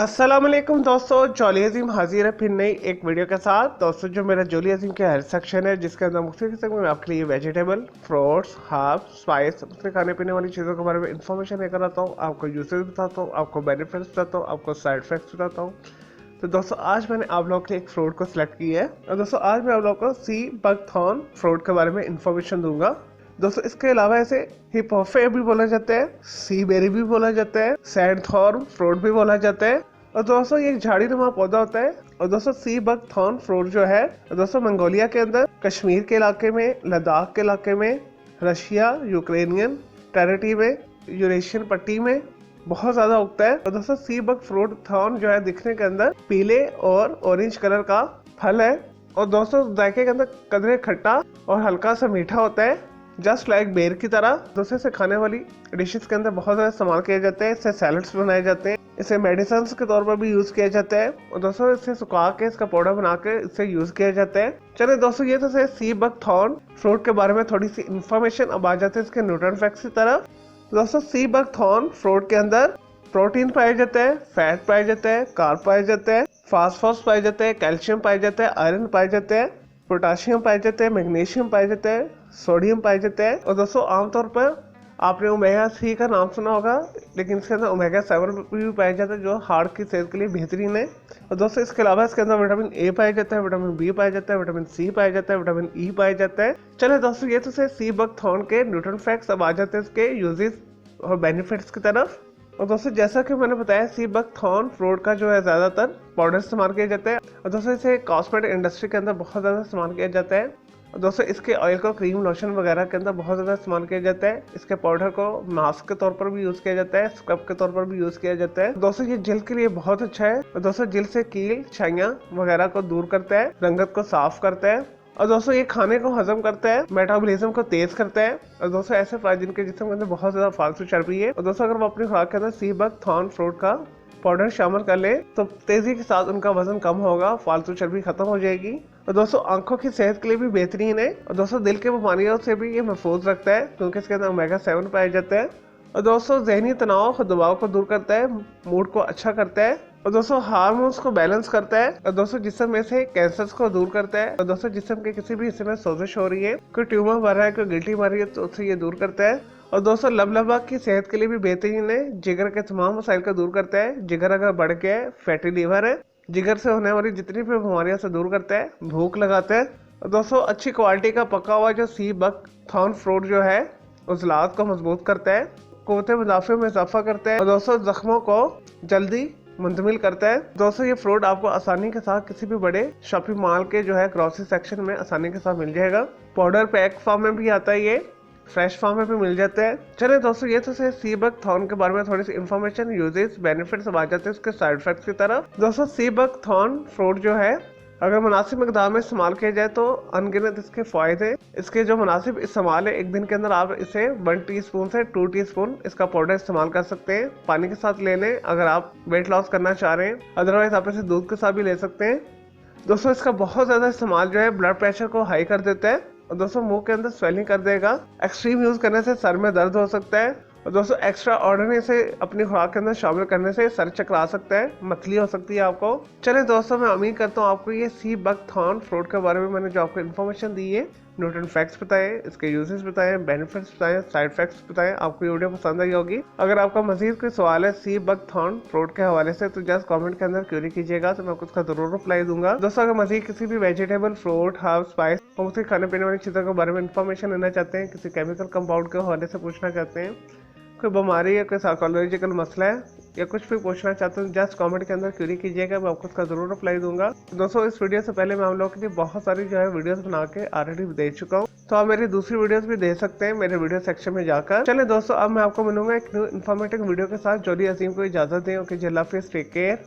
अस्सलाम वालेकुम दोस्तों, जॉली अजीम हाजिर है फिर नई एक वीडियो के साथ। दोस्तों, जो मेरा जॉली अजीम के हेल्थ सेक्शन है जिसके अंदर मुख्तलिफ किस्म में आपके लिए वेजिटेबल, फ्रूट्स, हर्ब, स्पाइस, उसके खाने पीने वाली चीज़ों के बारे में इंफॉर्मेशन लेकर आता हूँ। आपको यूसेज बताता हूँ, आपको बेनिफिट्स बताता हूँ, आपको साइड इफेक्ट्स बताता हूँ। तो दोस्तों, आज मैंने आप लोगों के लिए एक फ्रूट को सिलेक्ट किया है और दोस्तों आज मैं आप लोगों को सी बकथॉर्न फ्रूट के बारे में इंफॉर्मेशन दूंगा। दोस्तों, इसके अलावा ऐसे हिप्पोफे भी बोला जाता है, सी बेरी भी बोला जाता है, सैंडथॉर्न फ्रूट भी बोला जाता है और दोस्तों ये एक झाड़ी नुमा पौधा होता है। और दोस्तों सी बकथॉर्न फ्रूट जो है दोस्तों मंगोलिया के अंदर, कश्मीर के इलाके में, लद्दाख के इलाके में, रशिया, यूक्रेनियन टेरिटरी में, यूरेशियन पट्टी में बहुत ज्यादा उगता है। और दोस्तों सी बक फ्रूट थॉर्न जो है दिखने के अंदर पीले और ऑरेंज कलर का फल है और दोस्तों जायके के अंदर कदरे खट्टा और हल्का सा मीठा होता है, जस्ट लाइक बेर की तरह। दोस्तों इसे खाने वाली डिशेस के अंदर बहुत ज्यादा इस्तेमाल किए जाते हैं। इससे सैलड्स बनाए जाते हैं, इसे मेडिसिन के तौर पर भी यूज किया जाता है और दोस्तों इसे सुखा के इसका पाउडर बना के इससे यूज किया जाता है। चलिए दोस्तों, ये तो सी बकथॉर्न फ्रूट के बारे में थोड़ी सी इंफॉर्मेशन। अब आ जाते हैं इसके न्यूट्रिएंट फैक्ट्स की तरफ। दोस्तों सी बकथॉर्न फ्रूट के अंदर प्रोटीन पाया जाता है, फैट पाया जाता है, कार्ब पाया जाता है, फास्फोरस पाया जाता है, कैल्शियम पाया जाता है, आयरन पाया जाता है, पोटाशियम पाया जाता है, मैग्नीशियम पाया जाता है, सोडियम पाया जाता है। और दोस्तों आमतौर पर आपने ओमेगा 3 का नाम सुना होगा, लेकिन इसके अंदर ओमेगा 7 भी पाया जाता है जो हार्ट की सेहत के लिए बेहतरीन है। और दोस्तों इसके अलावा इसके अंदर विटामिन ए पाया जाता है, विटामिन बी पाया जाता है, विटामिन सी पाया जाता है, विटामिन ई पाया जाता है। चलिए दोस्तों, ये तो सी बकथॉर्न के न्यूट्रिएंट फैक्ट्स। अब आ जाते हैं इसके यूजेस और बेनिफिट्स की तरफ। और दोस्तों जैसा कि मैंने बताया, सी बकथॉर्न फ्रूट का जो है ज्यादातर पाउडर इस्तेमाल किया जाता है और दोस्तों इसे कॉस्मेटिक इंडस्ट्री के अंदर बहुत ज्यादा इस्तेमाल किया जाता है। और दोस्तों इसके ऑयल को क्रीम लोशन वगैरह के अंदर बहुत ज़्यादा इस्तेमाल किया जाता है। इसके पाउडर को मास्क के तौर पर भी यूज़ किया जाता है, स्क्रब के तौर पर भी यूज़ किया जाता है। दोस्तों ये जिल्द के लिए बहुत अच्छा है और दोस्तों जिल्द से कील, छाइयाँ वगैरह को दूर करता है, रंगत को साफ करता है और दोस्तों ये खाने को हजम करता है, मेटाबॉलिज्म को तेज करता है। और दोस्तों ऐसे फ्राई जिनके जिस्म के अंदर बहुत ज्यादा फालतू चर्बी है और दोस्तों अगर वो अपनी खुराक के अंदर सी बकथॉर्न फ्रूट का पाउडर शामिल कर ले तो तेजी के साथ उनका वजन कम होगा, फालतू चर्बी खत्म हो जाएगी। और दोस्तों आंखों की सेहत के लिए भी बेहतरीन है और दोस्तों दिल के बीमारियों से भी ये महफूज रखता है क्योंकि इसके अंदर ओमेगा 7 पाया जाता है। और दोस्तों जहनी तनाव और दबाव को दूर करता है, मूड को अच्छा करता है और दोस्तों हार्मोन्स को बैलेंस करता है और दोस्तों जिस्म में से कैंसर्स को दूर करता है। और दोस्तों जिस्म के किसी भी हिस्से में सोजिश हो रही है, कोई ट्यूमर बढ़ रहा है, कोई गिल्टी बढ़ रही है, तो उसे ये दूर करता है। और दोस्तों लबलबा की सेहत के लिए भी बेहतरीन है, जिगर के तमाम मसाइल को दूर करता है। जिगर अगर बढ़ गया है, फैटी लीवर है, जिगर से होने वाली जितनी भी बीमारियां से दूर करता है, भूख लगाता है। और दोस्तों अच्छी क्वालिटी का पका हुआ जो सी बकथॉर्न फ्रूट जो है उज़लात को मजबूत करता है, क़ुव्वत मुदाफ़ा में इजाफा करता है और दोस्तों जख्मों को जल्दी मुंतमिल करता है। दोस्तों ये फ्रूट आपको आसानी के साथ किसी भी बड़े शॉपिंग मॉल के जो है ग्रोसरी सेक्शन में आसानी के साथ मिल जाएगा। पाउडर पैक फॉर्म में भी आता है, ये फ्रेश फॉर्म में भी मिल जाता है। चलिए दोस्तों, ये तो सी बकथॉर्न के बारे में थोड़ी सी इन्फॉर्मेशन, यूजेस, बेनिफिट्स आ जाते हैं उसके साइड इफेक्ट्स की तरफ। दोस्तों सी बकथॉर्न फ्रूट जो है अगर मुनासिब मकदार में इस्तेमाल किया जाए तो अनगिनत इसके फायदे। इसके जो मुनासिब इस्तेमाल है, एक दिन के अंदर आप इसे 1 टीस्पून से 2 टीस्पून इसका पाउडर इस्तेमाल कर सकते हैं, पानी के साथ ले लें अगर आप वेट लॉस करना चाह रहे हैं, अदरवाइज आप इसे दूध के साथ भी ले सकते हैं। दोस्तों इसका बहुत ज्यादा इस्तेमाल जो है ब्लड प्रेशर को हाई कर देता है और दोस्तों मुंह के अंदर स्वेलिंग कर देगा। एक्सट्रीम यूज करने से सर में दर्द हो सकता है और दोस्तों एक्स्ट्रा ऑर्डिनरी से अपनी खुराक के अंदर शामिल करने से सर चकरा सकता है, मतली हो सकती है आपको। चलिए दोस्तों, मैं उम्मीद करता हूँ आपको ये सी बकथॉर्न फ्रूट के बारे में मैंने जो आपको इन्फॉर्मेशन दी है, न्यूट्रिएंट फैक्ट्स बताए, इसके यूजेस बताए, बेनिफिट्स बताए, साइड इफेक्ट्स बताए, आपको ये वीडियो पसंद आई होगी। अगर आपका मजीद कोई सवाल है सी बकथॉर्न फ्रूट के हवाले से तो जस्ट कमेंट के अंदर क्वेरी कीजिएगा, तो मैं उसका जरूर रिप्लाई दूंगा। दोस्तों अगर मजीद किसी भी वेजिटेबल, फ्रूट, हर्ब, स्पाइस और मुझसे खाने पीने वाली चीज़ों के बारे में इन्फॉर्मेशन लेना चाहते हैं, किसी केमिकल कंपाउंड के हवाले से पूछना चाहते हैं, कोई बीमारी या कोई साइकोलॉजिकल मसला है या कुछ भी पूछना चाहते हैं, जस्ट कमेंट के अंदर क्वेरी कीजिएगा, मैं आपको उसका जरूर रिप्लाई दूंगा। दोस्तों इस वीडियो से पहले मैं आप लोगों के लिए बहुत सारी जो है वीडियोस बना के ऑलरेडी दे चुका हूँ, तो आप मेरी दूसरी वीडियोस भी देख सकते हैं मेरे वीडियो सेक्शन में जाकर। चलिए दोस्तों, अब मैं आपको मिलूंगा एक न्यू इन्फॉर्मेटिव वीडियो के साथ। जॉली अजीम को इजाजत दें। ओके, अल्लाह हाफिज़, टेक केयर।